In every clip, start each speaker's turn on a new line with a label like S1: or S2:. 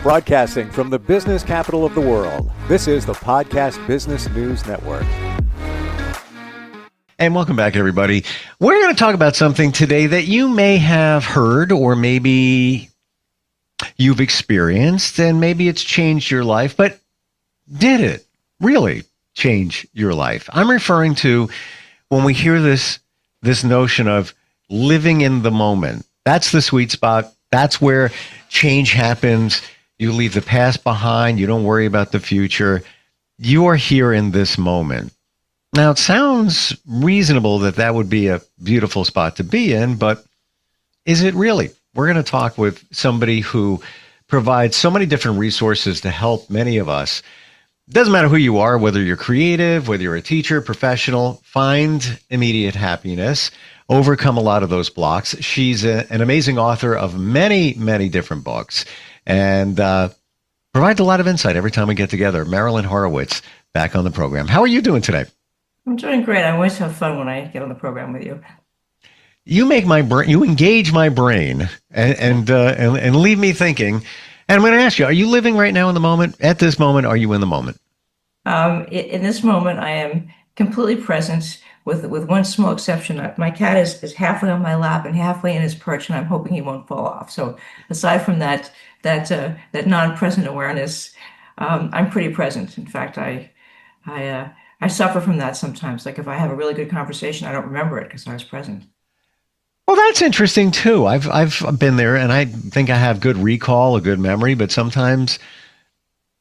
S1: Broadcasting from the business capital of the world, this is the Podcast Business News Network.
S2: And welcome back, everybody. We're going to talk about something today that you may have heard, or maybe you've experienced, and maybe it's changed your life, but did it really change your life? I'm referring to when we hear this notion of living in the moment. That's the sweet spot. That's where change happens. You leave the past behind. You don't worry about the future. You are here in this moment. Now, it sounds reasonable that would be a beautiful spot to be in, but is it really? We're going to talk with somebody who provides so many different resources to help many of us. It doesn't matter who you are, whether you're creative, whether you're a teacher, professional, find immediate happiness, overcome a lot of those blocks. She's an amazing author of many, many different books, and provides a lot of insight every time we get together. Marilyn Horowitz back on the program. How are you doing today?
S3: I'm doing great. I always have fun when I get on the program with you.
S2: You make my brain, you engage my brain and leave me thinking. And I'm going to ask you, are you living right now in the moment? At this moment, are you in the moment?
S3: In this moment, I am completely present with one small exception. My cat is halfway on my lap and halfway in his perch, and I'm hoping he won't fall off. So aside from that non-present awareness, I'm pretty present. In fact, I suffer from that sometimes. Like if I have a really good conversation, I don't remember it because I was present.
S2: Well, that's interesting too. I've been there, and I think I have good recall, a good memory, but sometimes,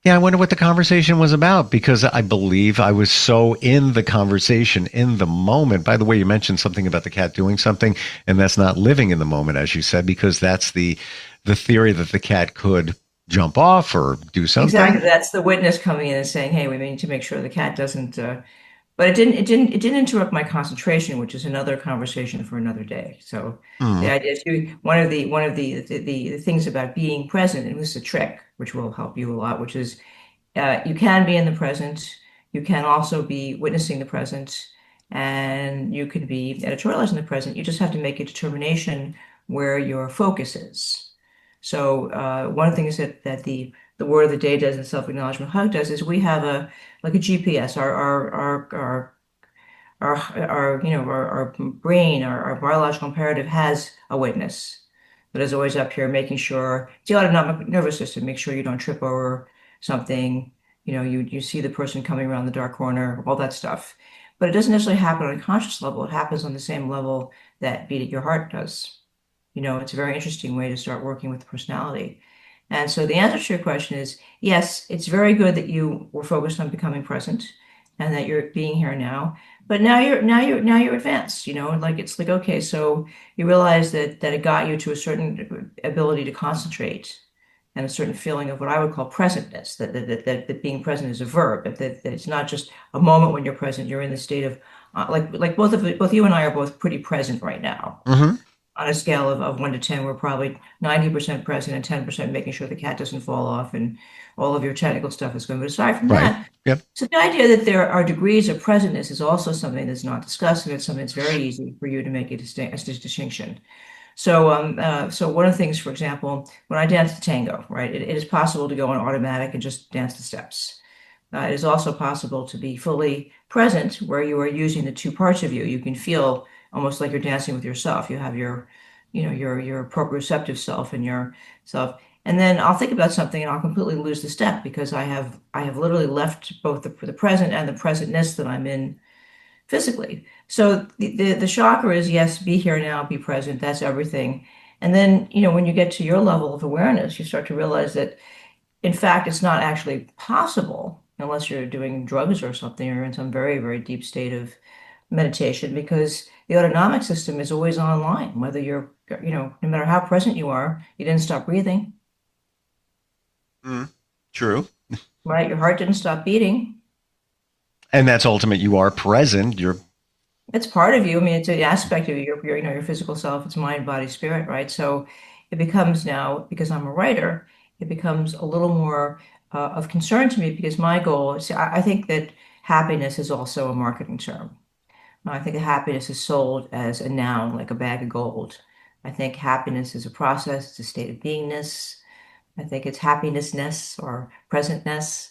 S2: I wonder what the conversation was about, because I believe I was so in the conversation, in the moment. By the way, you mentioned something about the cat doing something, and that's not living in the moment, as you said, because that's the theory that the cat could jump off or do something.
S3: Exactly. That's the witness coming in and saying, "Hey, we need to make sure the cat doesn't." But it didn't interrupt my concentration, which is another conversation for another day. So the idea is one of the things about being present, and this is a trick which will help you a lot, which is you can be in the present, you can also be witnessing the present, and you can be editorializing the present. You just have to make a determination where your focus is. So one of the things that the word of the day does and self-acknowledgement hug does is we have a GPS. Our brain, our biological imperative has a witness that is always up here, making sure it's the autonomic nervous system. Make sure you don't trip over something. You see the person coming around the dark corner, all that stuff. But it doesn't necessarily happen on a conscious level. It happens on the same level that beat at your heart does. It's a very interesting way to start working with the personality. And so the answer to your question is, yes, it's very good that you were focused on becoming present and that you're being here now. But now you're advanced, it's like, okay, so you realize that it got you to a certain ability to concentrate and a certain feeling of what I would call presentness, that being present is a verb, that it's not just a moment when you're present, you're in the state of, like both you and I are both pretty present right now.
S2: Mm-hmm.
S3: On a scale of 1 to 10, we're probably 90% present and 10% making sure the cat doesn't fall off and all of your technical stuff is going. But aside from that,
S2: Yep.
S3: So the idea that there are degrees of presentness is also something that's not discussed, and it's something that's very easy for you to make a distinction. So, so one of the things, for example, when I dance the tango, right, it is possible to go on automatic and just dance the steps. It is also possible to be fully present where you are using the two parts of you. You can feel almost like you're dancing with yourself. You have your proprioceptive self and your self. And then I'll think about something and I'll completely lose the step because I have literally left both the present and the presentness that I'm in physically. So the shocker is, yes, be here now, be present. That's everything. And then, when you get to your level of awareness, you start to realize that, in fact, it's not actually possible unless you're doing drugs or something or in some very, very deep state of meditation, because the autonomic system is always online, whether you're, no matter how present you are, you didn't stop breathing.
S2: True.
S3: Right? Your heart didn't stop beating.
S2: And that's ultimate. You are present.
S3: It's part of you. I mean, it's an aspect of you, your physical self. It's mind, body, spirit, right? So it becomes now, because I'm a writer, it becomes a little more of concern to me, because my goal is, I think that happiness is also a marketing term. I think that happiness is sold as a noun, like a bag of gold. I think happiness is a process, it's a state of beingness. I think it's happinessness or presentness.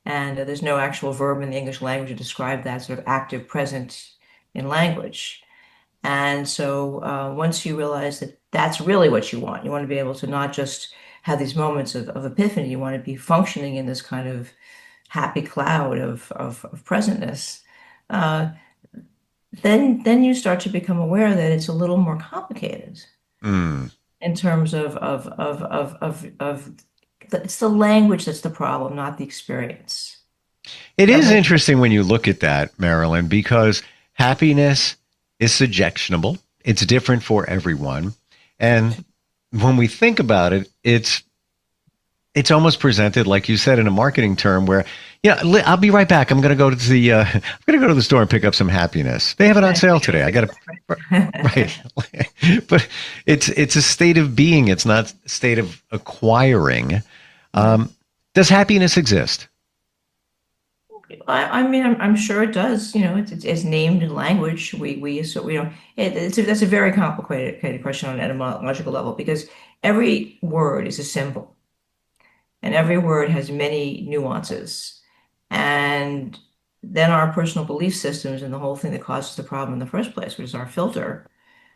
S3: And there's no actual verb in the English language to describe that sort of active present in language. And so once you realize that that's really what you want to be able to not just have these moments of epiphany, you want to be functioning in this kind of happy cloud of presentness, uh, then you start to become aware that it's a little more complicated
S2: Mm.
S3: in terms it's the language that's the problem, not the experience.
S2: It
S3: That
S2: is
S3: makes
S2: interesting when you look at that, Marilyn, because happiness is suggestionable. It's different for everyone. And when we think about it, it's almost presented, like you said, in a marketing term where, I'll be right back. I'm going to go to the store and pick up some happiness. They have it on sale today. I got to, right. But it's a state of being. It's not a state of acquiring. Does happiness exist?
S3: I mean, I'm sure it does. It's named in language. That's a very complicated question on an etymological level because every word is a symbol, and every word has many nuances. And then our personal belief systems and the whole thing that causes the problem in the first place, which is our filter,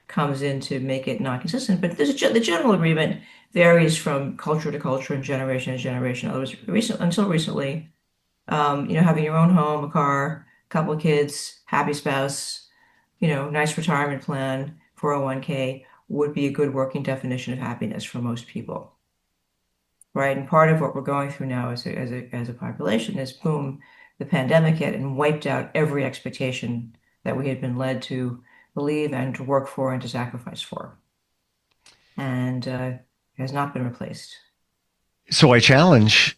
S3: comes in to make it not consistent. But the general agreement varies from culture to culture and generation to generation. In other words, until recently, having your own home, a car, a couple of kids, happy spouse, nice retirement plan, 401k would be a good working definition of happiness for most people, right? And part of what we're going through now as a population is, boom, the pandemic hit and wiped out every expectation that we had been led to believe and to work for and to sacrifice for. And it has not been replaced.
S2: So I challenge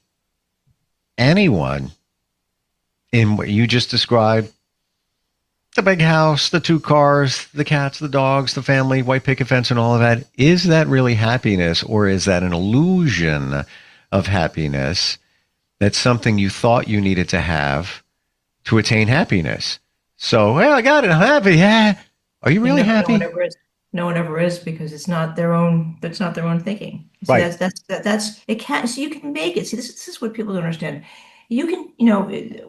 S2: anyone in what you just described, the big house, the 2 cars, the cats, the dogs, the family, white picket fence, and all of that. Is that really happiness, or is that an illusion of happiness? That's something you thought you needed to have to attain happiness. So, well, I got it. I'm happy. Yeah. Are you really happy?
S3: No one ever is because it's not their own thinking. See,
S2: Right.
S3: that's it can't. So you can make it. See, this is what people don't understand. You can,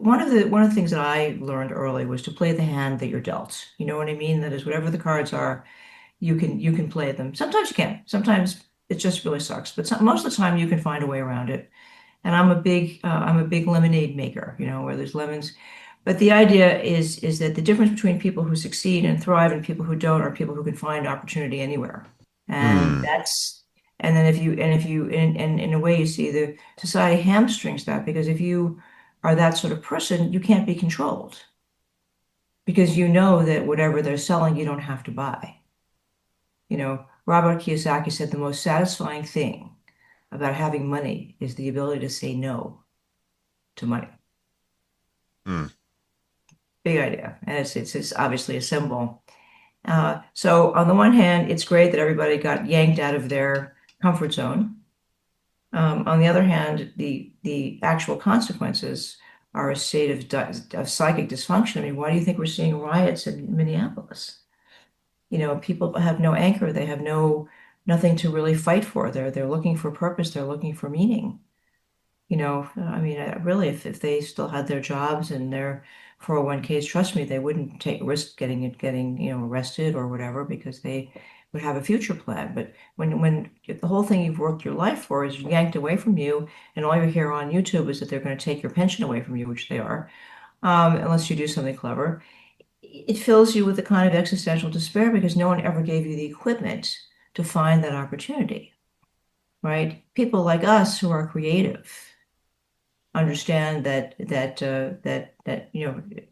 S3: one of the things that I learned early was to play the hand that you're dealt. You know what I mean? That is, whatever the cards are, you can play them. Sometimes you can't. Sometimes it just really sucks. But most of the time you can find a way around it. And I'm a big lemonade maker, where there's lemons. But the idea is that the difference between people who succeed and thrive and people who don't are people who can find opportunity anywhere. And then if you in a way, you see the society hamstrings that, because if you are that sort of person, you can't be controlled because you know that whatever they're selling, you don't have to buy. Robert Kiyosaki said the most satisfying thing about having money is the ability to say no to money. Big idea. And it's obviously a symbol. So on the one hand, it's great that everybody got yanked out of their comfort zone. On the other hand, the actual consequences are a state of psychic dysfunction. I mean, why do you think we're seeing riots in Minneapolis? People have no anchor. They have nothing to really fight for. They're looking for purpose. They're looking for meaning. I mean, really, if they still had their jobs and their 401ks, trust me, they wouldn't take a risk getting arrested or whatever, because they would have a future plan. But when the whole thing you've worked your life for is yanked away from you, and all you hear on YouTube is that they're going to take your pension away from you, which they are, unless you do something clever, it fills you with a kind of existential despair because no one ever gave you the equipment to find that opportunity, right? People like us who are creative understand that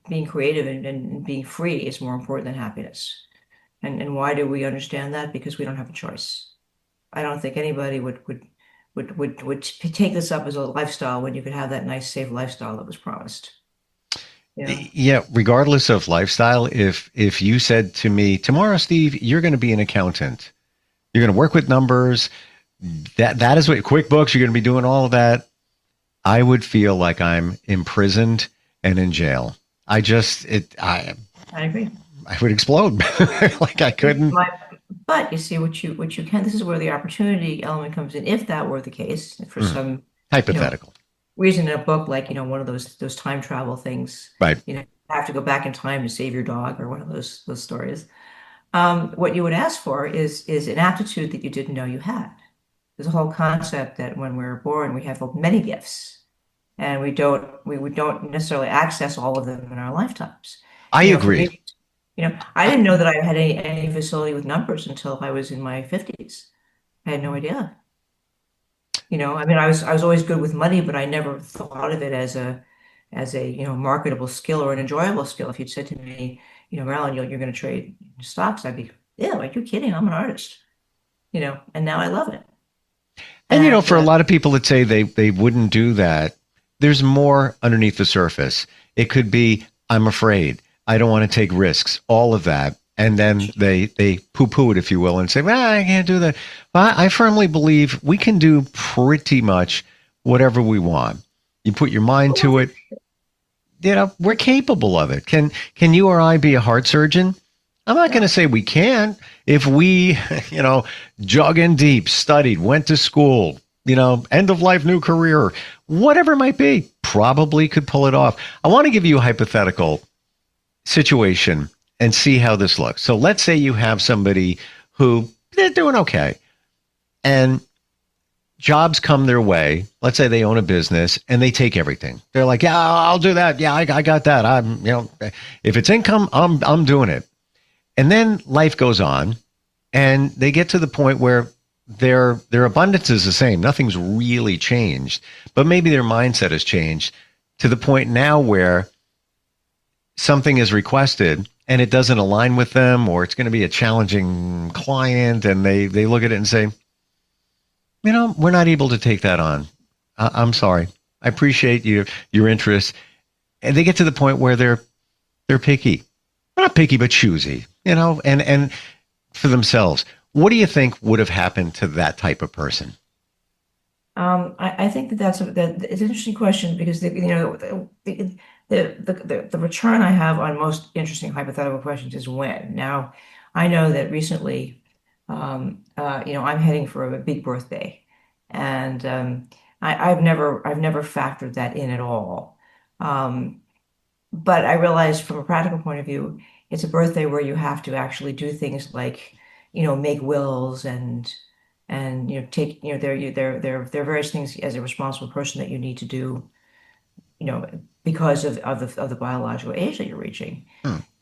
S3: being creative and being free is more important than happiness. And why do we understand that? Because we don't have a choice. I don't think anybody would take this up as a lifestyle when you could have that nice, safe lifestyle that was promised.
S2: Yeah, regardless of lifestyle, if you said to me, tomorrow, Steve, you're going to be an accountant. You're going to work with numbers. That is what QuickBooks, you're going to be doing all of that. I would feel like I'm imprisoned and in jail. I agree. I would explode. Like I couldn't.
S3: But you see what you can. This is where the opportunity element comes in. If that were the case, for some
S2: Hypothetical.
S3: reason in a book, like one of those time travel things,
S2: Right.
S3: you have to go back in time to save your dog, or one of those stories. What you would ask for is an aptitude that you didn't know you had. There's a whole concept that when we're born, we have many gifts, and we don't necessarily access all of them in our lifetimes.
S2: I
S3: For
S2: agree.
S3: me, I didn't know that I had any facility with numbers until I was in my 50s. I had no idea. I mean, I was always good with money, but I never thought of it as a marketable skill or an enjoyable skill. If you'd said to me, Marilyn, you're going to trade stocks, I'd be, yeah, are you kidding? I'm an artist. And now I love it.
S2: And for a lot of people that say they wouldn't do that, there's more underneath the surface. It could be, I'm afraid, I don't want to take risks, all of that. And then they poo-poo it, if you will, and say, well, I can't do that. But I firmly believe we can do pretty much whatever we want. You put your mind to it. We're capable of it. Can you or I be a heart surgeon? I'm not going to say we can't. If we, dug in deep, studied, went to school, end of life, new career, whatever it might be, probably could pull it off. I want to give you a hypothetical situation and see how this looks. So let's say you have somebody who they're doing okay, and jobs come their way. Let's say they own a business and they take everything. They're like, yeah, I'll do that. Yeah, I got that. If it's income, I'm doing it. And then life goes on, and they get to the point where their abundance is the same. Nothing's really changed, but maybe their mindset has changed to the point now where something is requested and it doesn't align with them, or it's going to be a challenging client, and they look at it and say, we're not able to take that on. I'm sorry. I appreciate your interest. And they get to the point where they're picky. Not picky, but choosy, and for themselves. What do you think would have happened to that type of person?
S3: I think that's it's an interesting question, because the return I have on most interesting hypothetical questions is when. Now, I know that recently, I'm heading for a big birthday, and I've never factored that in at all. But I realized from a practical point of view, it's a birthday where you have to actually do things like, make wills and take, there are various things as a responsible person that you need to do, because of the biological age that you're reaching.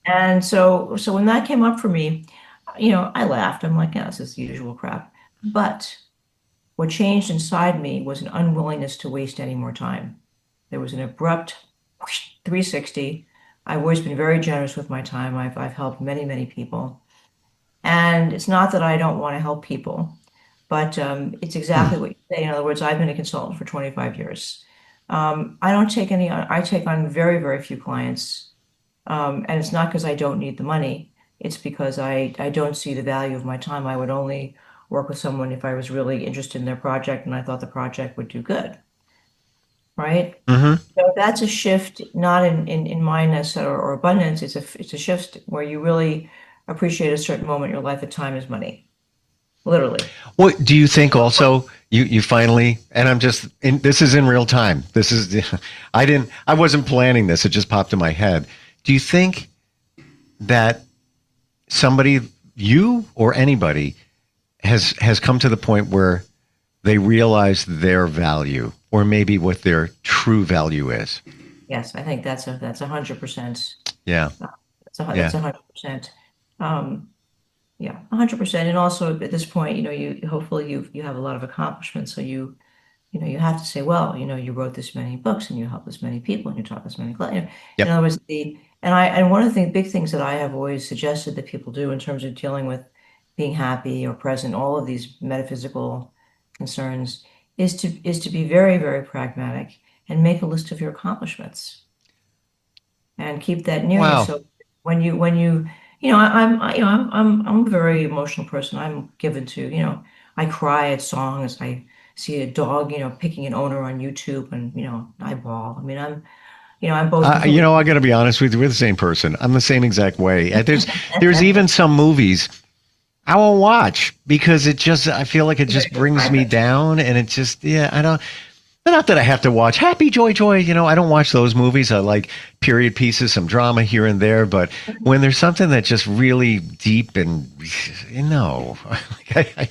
S3: And so when that came up for me, I laughed. I'm like, yeah, this is the usual crap. But what changed inside me was an unwillingness to waste any more time. There was an abrupt 360. I've always been very generous with my time. I've helped many, many people. And it's not that I don't want to help people, but it's exactly what you say. In other words, I've been a consultant for 25 years. I take on very, very few clients. And it's not because I don't need the money. It's because I don't see the value of my time. I would only work with someone if I was really interested in their project and I thought the project would do good. Right?
S2: Mm-hmm.
S3: So that's a shift, not in mindness or abundance. It's a shift where you really appreciate a certain moment in your life that time is money. Literally.
S2: Well, do you think also you finally, and this is in real time. I wasn't planning this. It just popped in my head. Do you think that somebody, you or anybody, has come to the point where they realize their value, or maybe what their true value is?
S3: Yes, I think that's 100%.
S2: Yeah.
S3: That's 100%. Yeah, 100%. And also at this point, you hopefully you have a lot of accomplishments. So you have to say, well, you wrote this many books and you helped this many people and you taught this many clients.
S2: Yep.
S3: In other words, and one of the big things that I have always suggested that people do in terms of dealing with being happy or present, all of these metaphysical concerns, is to be very, very pragmatic and make a list of your accomplishments and keep that near you. So when you I'm a very emotional person. I'm given to, I cry at songs. I see a dog, picking an owner on YouTube, and, I bawl. I mean, I'm both.
S2: I got to be honest with you. We're the same person. I'm the same exact way. There's even some movies. I won't watch because I feel like it just brings me down, and it just, I don't. Not that I have to watch Happy Joy Joy. I don't watch those movies. I like period pieces, some drama here and there. But when there's something that's just really deep and, I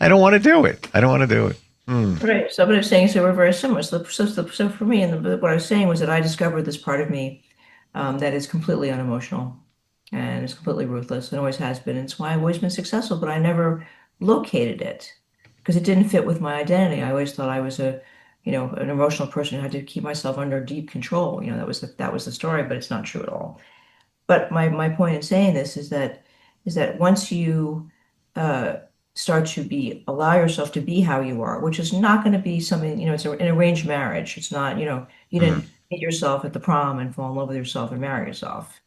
S2: don't want to do it. I don't want to do it.
S3: Right. So what I was saying, so we're very similar. So for me, and what I was saying was that I discovered this part of me that is completely unemotional and is completely ruthless and always has been. And it's why I've always been successful, but I never located it because it didn't fit with my identity. I always thought I was an emotional person who had to keep myself under deep control. That was the story, but it's not true at all. But my point in saying this is that once you start to allow yourself to be how you are, which is not going to be something, it's an arranged marriage. It's not, you didn't meet yourself at the prom and fall in love with yourself and marry yourself.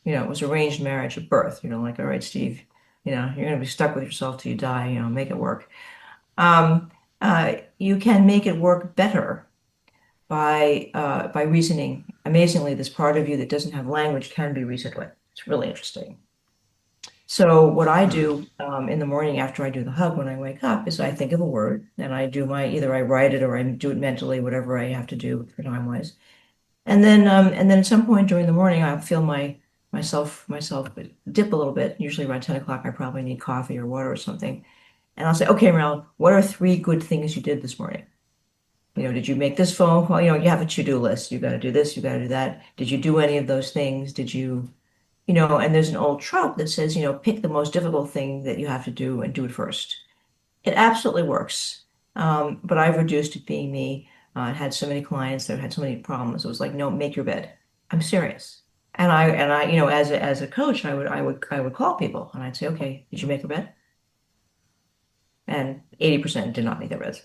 S3: It was arranged marriage at birth, like, all right, Steve, you're going to be stuck with yourself till you die, make it work. You can make it work better by reasoning. Amazingly, this part of you that doesn't have language can be reasoned with. It's really interesting. So what I do in the morning after I do the hug when I wake up is I think of a word and I do either I write it or I do it mentally, whatever I have to do for time-wise. And then at some point during the morning, I'll feel myself dip a little bit. Usually around 10 o'clock, I probably need coffee or water or something. And I'll say, okay, Marilyn, what are 3 good things you did this morning? Did you make this phone call? You have a to-do list. You got to do this, you got to do that. Did you do any of those things? Did you, and there's an old trope that says, pick the most difficult thing that you have to do and do it first. It absolutely works. But I've reduced it being me. I had so many clients that had so many problems. It was like, no, make your bed. I'm serious. And I, as a coach, I would call people and I'd say, okay, did you make your bed? And 80% did not make their beds.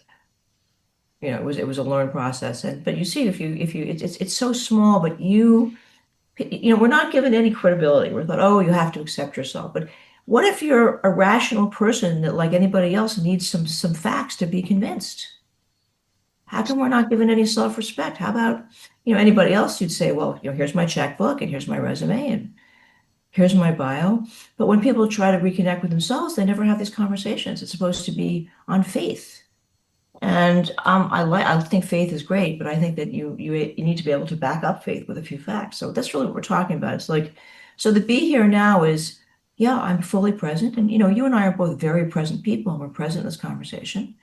S3: It was a learned process. But you see, it's so small, but we're not given any credibility. We're thought, oh, you have to accept yourself. But what if you're a rational person that, like anybody else, needs some facts to be convinced? How come we're not given any self-respect? How about, anybody else? You'd say, well, here's my checkbook and here's my resume and here's my bio. But when people try to reconnect with themselves, they never have these conversations. It's supposed to be on faith. And I think faith is great, but I think that you need to be able to back up faith with a few facts. So that's really what we're talking about. It's like, so the be here now is, I'm fully present. And, you and I are both very present people and we're present in this conversation.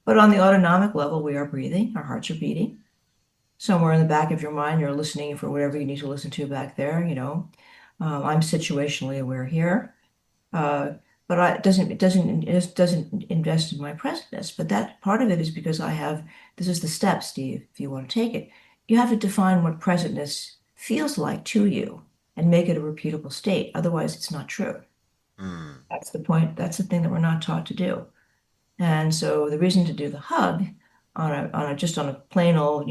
S3: But on the autonomic level, we are breathing, our hearts are beating. Somewhere in the back of your mind, you're listening for whatever you need to listen to back there, I'm situationally aware here. But it doesn't invest in my presentness. But that part of it is because this is the step, Steve, if you want to take it. You have to define what presentness feels like to you and make it a repeatable state. Otherwise, it's not true. That's the point. That's the thing that we're not taught to do. And so the reason to do the hug on a plain old,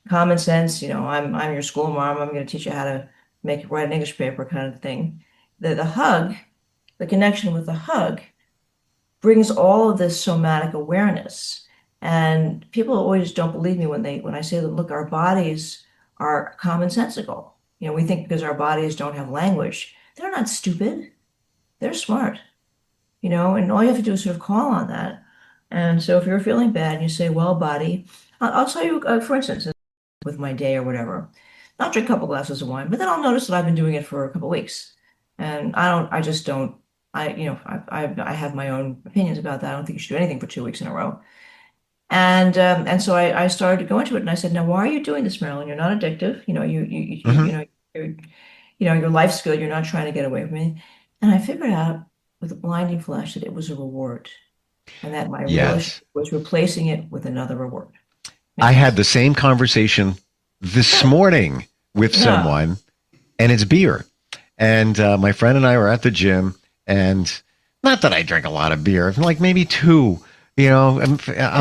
S3: common sense, I'm your school mom, I'm going to teach you how to write an English paper kind of thing. The hug, the connection with the hug brings all of this somatic awareness. And people always don't believe me when I say that, look, our bodies are commonsensical. We think because our bodies don't have language, they're not stupid. They're smart, and all you have to do is sort of call on that. And so if you're feeling bad and you say, well, body, I'll tell you, for instance, with my day or whatever, I'll drink a couple glasses of wine, but then I'll notice that I've been doing it for a couple of weeks. And I have my own opinions about that. I don't think you should do anything for 2 weeks in a row. And so I started to go into it and I said, now, why are you doing this, Marilyn? You're not addictive. Your life's good. You're not trying to get away from it. And I figured out with a blinding flash that it was a reward and that my relationship was replacing it with another reward.
S2: I had the same conversation this morning with someone, and it's beer. And my friend and I were at the gym, and not that I drink a lot of beer, like maybe 2, on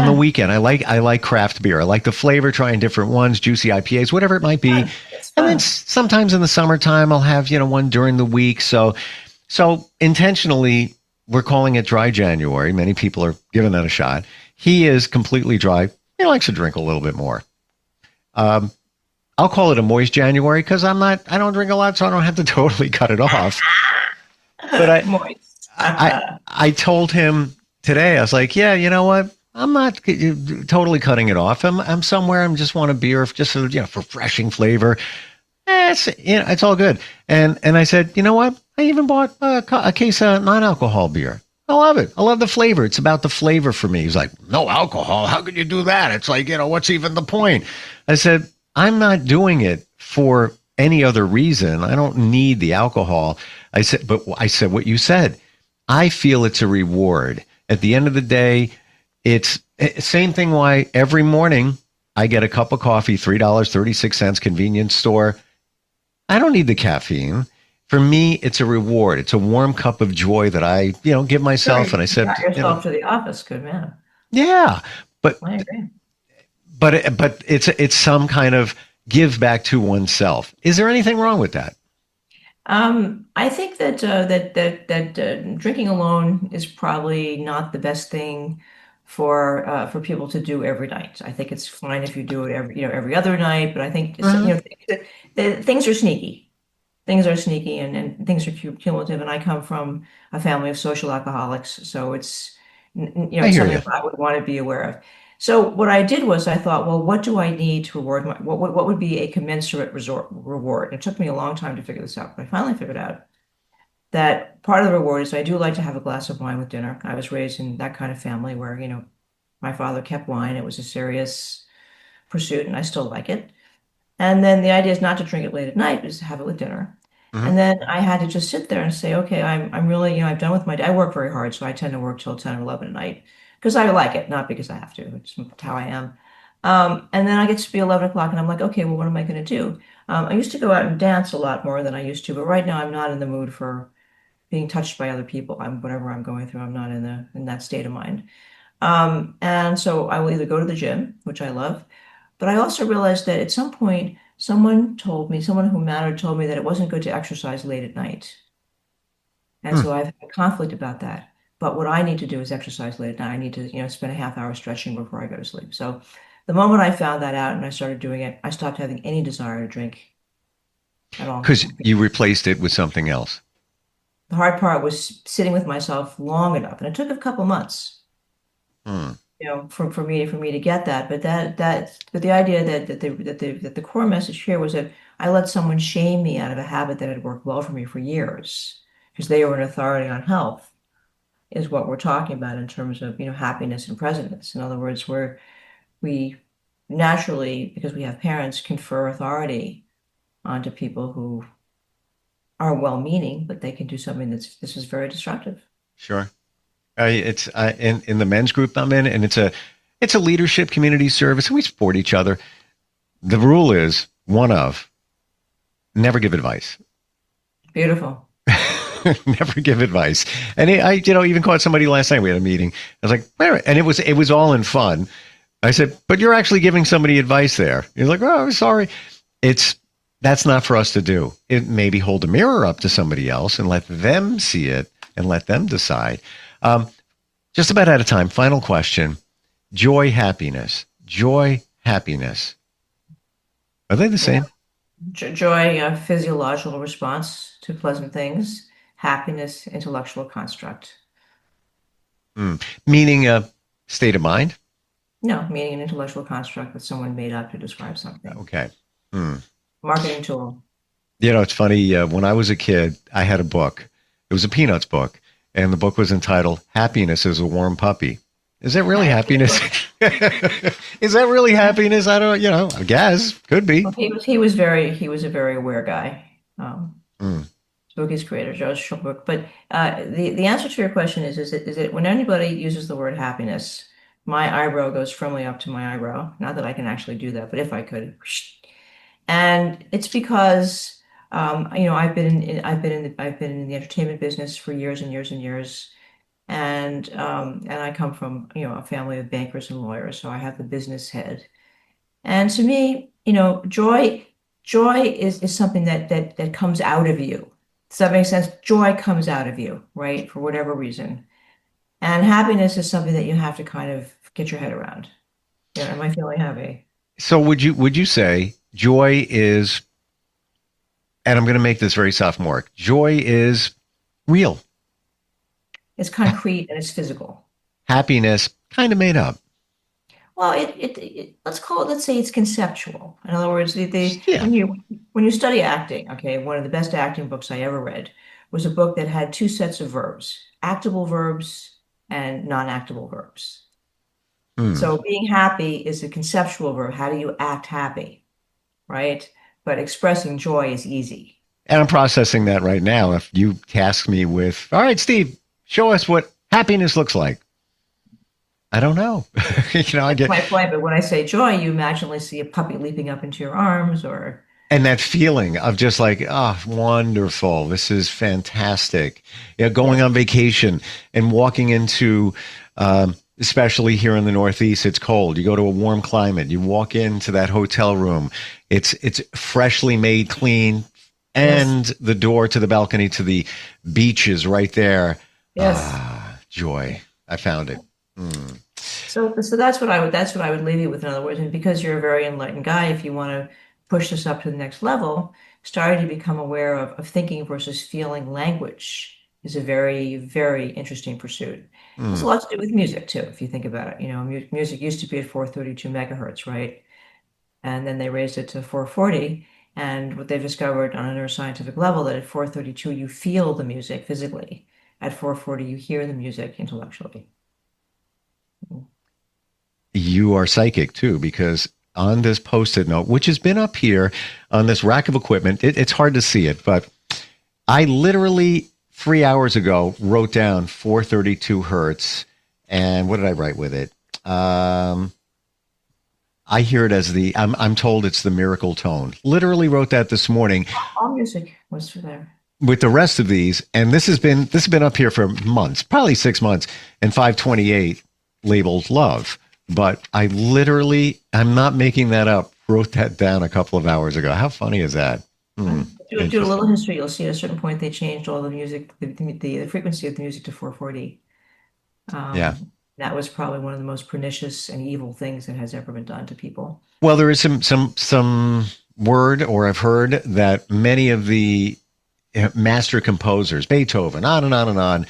S2: the weekend. I like craft beer. I like the flavor, trying different ones, juicy IPAs, whatever it might be. And then sometimes in the summertime, I'll have, one during the week. So intentionally, we're calling it Dry January. Many people are giving that a shot. He is completely dry. He likes to drink a little bit more. I'll call it a moist January because I don't drink a lot, so I don't have to totally cut it off. But I told him today, I was like, yeah, you know what? I'm not totally cutting it off. I'm somewhere. I just want a beer, just for, for refreshing flavor. It's all good. And I said, you know what? I even bought a case of non-alcohol beer. I love it. I love the flavor. It's about the flavor for me. He's like, no alcohol. How could you do that? It's like, what's even the point? I said, I'm not doing it for any other reason. I don't need the alcohol. I said what you said. I feel it's a reward. At the end of the day, it's same thing why every morning I get a cup of coffee, $3.36, convenience store. I don't need the caffeine. For me, it's a reward. It's a warm cup of joy that I, give myself.
S3: Sure,
S2: And I said,
S3: got yourself to the office. Good man.
S2: Yeah, but
S3: I agree.
S2: but it's some kind of give back to oneself. Is there anything wrong with that?
S3: I think that drinking alone is probably not the best thing for people to do every night. I think it's fine if you do it every other night, but I think things are sneaky. Things are sneaky and things are cumulative. And I come from a family of social alcoholics, so it's
S2: I hear
S3: something
S2: you.
S3: that I would want to be aware of. So what I did was I thought, well, what do I need to reward what would be a commensurate reward? And it took me a long time to figure this out, but I finally figured out that part of the reward is I do like to have a glass of wine with dinner. I was raised in that kind of family where, my father kept wine. It was a serious pursuit, and I still like it. And then the idea is not to drink it late at night, but just to have it with dinner.
S2: Mm-hmm.
S3: And then I had to just sit there and say, okay, I'm really, I've done with my day. I work very hard, so I tend to work till 10 or 11 at night because I like it, not because I have to. It's how I am. And then I get to be 11 o'clock and I'm like, okay, well, what am I going to do? I used to go out and dance a lot more than I used to, but right now I'm not in the mood for being touched by other people. Whatever I'm going through, I'm not in that state of mind. And so I will either go to the gym, which I love, but I also realized that at some point, someone who mattered told me that it wasn't good to exercise late at night. And so I've had a conflict about that. But what I need to do is exercise late at night. I need to, spend a half hour stretching before I go to sleep. So the moment I found that out and I started doing it, I stopped having any desire to drink at all.
S2: Because you replaced it with something else.
S3: The hard part was sitting with myself long enough, and it took a couple months. For me to get that, but the idea that the core message here was that I let someone shame me out of a habit that had worked well for me for years because they were an authority on health is what we're talking about in terms of happiness and presentness. In other words, we naturally, because we have parents, confer authority onto people who are well-meaning, but they can do something this is very destructive.
S2: Sure. It's in the men's group I'm in, and it's a leadership community service. We support each other. The rule is never give advice.
S3: Beautiful.
S2: Never give advice. And I even caught somebody last night. We had a meeting. I was like, wait, and it was all in fun. I said, but you're actually giving somebody advice there. He's like, oh, sorry. That's not for us to do. It maybe hold a mirror up to somebody else and let them see it and let them decide. Just about out of time. Final question. Joy, happiness. Joy, happiness. Are they the same?
S3: Joy, a physiological response to pleasant things. Happiness, intellectual construct.
S2: Meaning a state of mind?
S3: No, meaning an intellectual construct that someone made up to describe something.
S2: Okay.
S3: Marketing tool.
S2: It's funny. When I was a kid, I had a book. It was a Peanuts book. And the book was entitled Happiness is a Warm Puppy. Is that really happiness? Is that really happiness? I don't, I guess. Could be.
S3: Well, he was a very aware guy. Spooky's creator, Joe Schulberg. But the answer to your question is that when anybody uses the word happiness, my eyebrow goes firmly up to my eyebrow. Not that I can actually do that, but if I could. And it's because I've been in the entertainment business for years and years and years, and I come from a family of bankers and lawyers, so I have the business head. And to me, joy is something that comes out of you. Does that make sense? Joy comes out of you, right? For whatever reason, and happiness is something that you have to kind of get your head around. Am I feeling happy?
S2: So would you say joy is? And I'm going to make this very sophomoric. Joy is real.
S3: It's concrete and it's physical.
S2: Happiness kind of made up.
S3: Well, let's say it's conceptual. In other words,
S2: Yeah.
S3: when you study acting, okay, one of the best acting books I ever read was a book that had two sets of verbs, actable verbs and non-actable verbs. So being happy is a conceptual verb. How do you act happy, right? But expressing joy is easy.
S2: And I'm processing that right now. If you task me with, all right, Steve, show us what happiness looks like. I don't know. I get
S3: my point, but when I say joy, you imaginally see a puppy leaping up into your arms
S2: and that feeling of just like, oh, wonderful. This is fantastic. Going on vacation and walking into, especially here in the Northeast, it's cold. You go to a warm climate. You walk into that hotel room. It's freshly made, clean, and the door to the balcony to the beach is right there.
S3: Yes.
S2: Joy. I found it.
S3: So that's what I would leave you with, in other words. And because you're a very enlightened guy, if you want to push this up to the next level, starting to become aware of thinking versus feeling language is a very, very interesting pursuit. It's a lot to do with music too, if you think about it. Music used to be at 432 megahertz, right? And then they raised it to 440. And what they've discovered on a neuroscientific level, that at 432 you feel the music physically. At 440 you hear the music intellectually.
S2: You are psychic too, because on this Post-it note, which has been up here on this rack of equipment, it's hard to see it, but I literally 3 hours ago wrote down 432 hertz. And what did I write with it? I hear it as I'm told it's the miracle tone. Literally wrote that this morning.
S3: All music was for there.
S2: With the rest of these, and this has been up here for months, probably 6 months, and 528 labeled love. But I'm not making that up, wrote that down a couple of hours ago. How funny is that?
S3: Do a little history. You'll see at a certain point they changed all the music, the frequency of the music to 440.
S2: Yeah.
S3: That was probably one of the most pernicious and evil things that has ever been done to people.
S2: Well, there is some word, or I've heard that many of the master composers, Beethoven, on and on and on,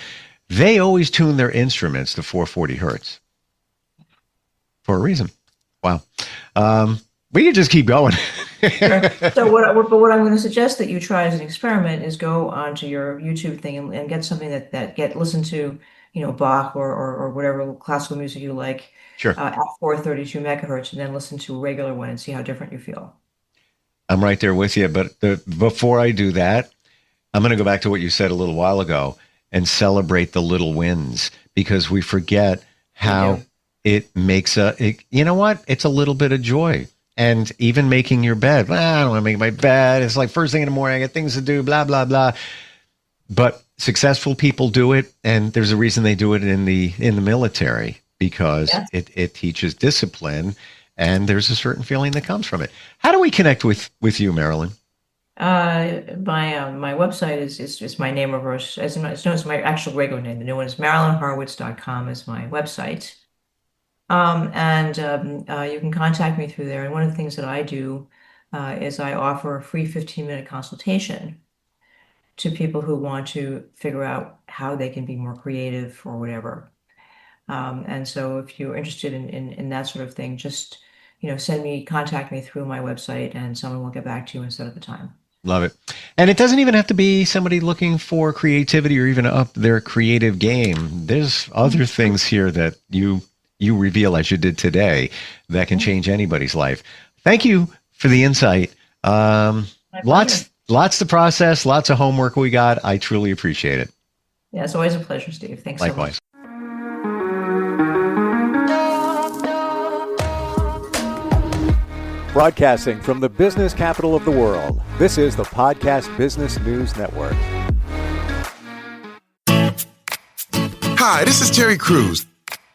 S2: they always tune their instruments to 440 hertz for a reason. Wow. We could just keep going.
S3: Sure. So what I'm going to suggest that you try as an experiment is go onto your YouTube thing and get something that listen to, Bach or whatever classical music you like.
S2: Sure.
S3: At 432 megahertz, and then listen to a regular one and see how different you feel.
S2: I'm right there with you. But before I do that, I'm going to go back to what you said a little while ago and celebrate the little wins, because we forget how it makes you know what? It's a little bit of joy. And even making your bed. I don't want to make my bed. It's like first thing in the morning, I got things to do, blah, blah, blah. But successful people do it. And there's a reason they do it in the military, because it teaches discipline, and there's a certain feeling that comes from it. How do we connect with you, Marilyn?
S3: My website is my name reverse. It's my actual regular name. The new one is MarilynHorowitz.com is my website. You can contact me through there. And one of the things that I do is I offer a free 15-minute consultation to people who want to figure out how they can be more creative or whatever. And so if you're interested in that sort of thing, just contact me through my website, and someone will get back to you and set up a time.
S2: Love it. And it doesn't even have to be somebody looking for creativity or even up their creative game. There's other things here that you reveal, as you did today, that can change anybody's life. Thank you for the insight. Lots to process, lots of homework we got. I truly appreciate it.
S3: Yeah, it's always a pleasure, Steve. Thanks so much.
S2: Likewise.
S1: Broadcasting from the business capital of the world, this is the Podcast Business News Network.
S4: Hi, this is Terry Crews,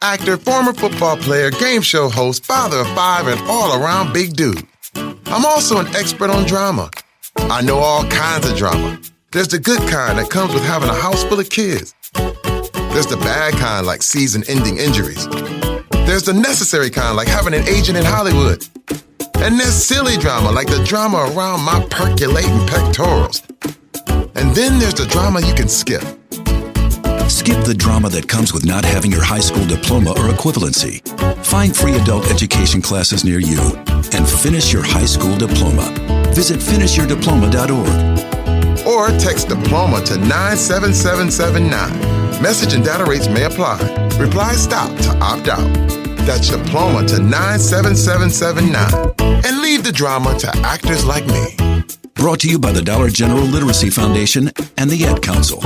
S4: actor, former football player, game show host, father of 5, and all-around big dude. I'm also an expert on drama. I know all kinds of drama. There's the good kind that comes with having a house full of kids. There's the bad kind, like season-ending injuries. There's the necessary kind, like having an agent in Hollywood. And there's silly drama, like the drama around my percolating pectorals. And then there's the drama you can skip.
S5: Skip the drama that comes with not having your high school diploma or equivalency. Find free adult education classes near you and finish your high school diploma. Visit finishyourdiploma.org.
S4: Or text diploma to 97779. Message and data rates may apply. Reply STOP to opt out. That's diploma to 97779. And leave the drama to actors like me.
S5: Brought to you by the Dollar General Literacy Foundation and the Ad Council.